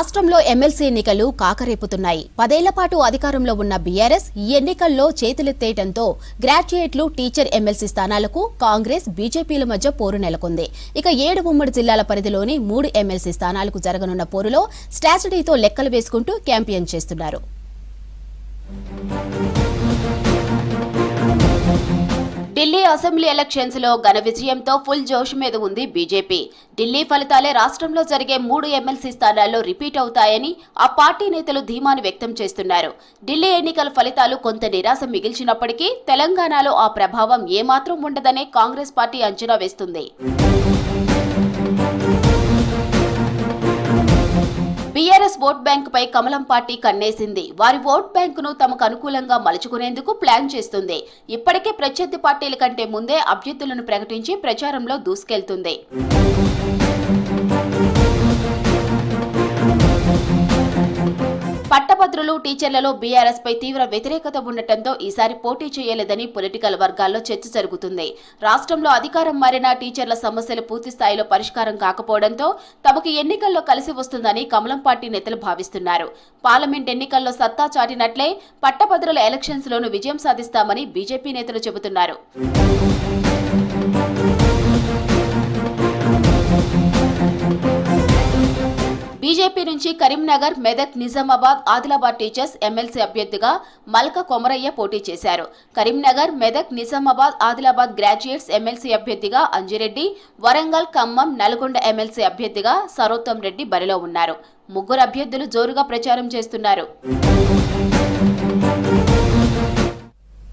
రాష్ట్రంలో ఎమ్మెల్సీ ఎన్నికలు కాకరేపుతున్నాయి. 10 ఏళ్ల పాటు అధికారంలో ఉన్న బీఆర్ఎస్ ఈ ఎన్నికల్లో చేతులెత్తేయడంతో గ్రాడ్యుయేట్లు, టీచర్ ఎమ్మెల్సీ స్థానాలకు కాంగ్రెస్, బీజేపీల మధ్య పోరు నెలకొంది. ఇక 7 ఉమ్మడి జిల్లాల పరిధిలోని 3 ఎమ్మెల్సీ స్థానాలకు జరగనున్న పోరులో స్ట్రాటజీతో లెక్కలు వేసుకుంటూ క్యాంపెయిన్ చేస్తున్నారు. ఢిల్లీ అసెంబ్లీ ఎలక్షన్స్ లో ఘన విజయంతో ఫుల్ జోష్ మీద ఉంది బీజేపీ. ఢిల్లీ ఫలితాలే రాష్ట్రంలో జరిగే 3 ఎమ్మెల్సీ స్థానాల్లో రిపీట్ అవుతాయని ఆ పార్టీ నేతలు ధీమాను వ్యక్తం చేస్తున్నారు. ఢిల్లీ ఎన్నికల ఫలితాలు కొంత నిరాశ మిగిల్చినప్పటికీ తెలంగాణలో ఆ ప్రభావం ఏమాత్రం ఉండదనే కాంగ్రెస్ పార్టీ అంచనా వేస్తుంది. బీఆర్ఎస్ ఓట్ బ్యాంక్ పై కమలం పార్టీ కన్నేసింది. వారి ఓట్ బ్యాంకును తమకు అనుకూలంగా మలుచుకునేందుకు ప్లాన్ చేస్తుంది. ఇప్పటికే ప్రత్యర్థి పార్టీల కంటే ముందే అభ్యర్థులను ప్రకటించి ప్రచారంలో దూసుకెళ్తుంది. పట్టభద్రులు, టీచర్లలో బీఆర్ఎస్ పై తీవ్ర వ్యతిరేకత ఉండటంతో ఈసారి పోటీ చేయలేదని పొలిటికల్ వర్గాల్లో చర్చ జరుగుతుంది. రాష్ట్రంలో అధికారం మారిన టీచర్ల సమస్యలు పూర్తి స్థాయిలో పరిష్కారం కాకపోవడంతో తమకు ఎన్నికల్లో కలిసి వస్తుందని కమలం పార్టీ నేతలు భావిస్తున్నారు. పార్లమెంట్ ఎన్నికల్లో సత్తా చాటినట్లే పట్టభద్రుల ఎలక్షన్స్ లోనూ విజయం సాధిస్తామని బీజేపీ నేతలు చెబుతున్నారు. బీజేపీ నుంచి కరీంనగర్, మెదక్, నిజామాబాద్, ఆదిలాబాద్ టీచర్స్ ఎమ్మెల్సీ అభ్యర్థిగా మల్క కొమరయ్య పోటీ చేశారు. కరీంనగర్, మెదక్, నిజామాబాద్, ఆదిలాబాద్ గ్రాడ్యుయేట్స్ ఎమ్మెల్సీ అభ్యర్థిగా అంజిరెడ్డి, వరంగల్, ఖమ్మం, నల్గొండ ఎమ్మెల్సీ అభ్యర్థిగా సరోత్తం రెడ్డి బరిలో ఉన్నారు. ముగ్గురు అభ్యర్థులు జోరుగా ప్రచారం చేస్తున్నారు.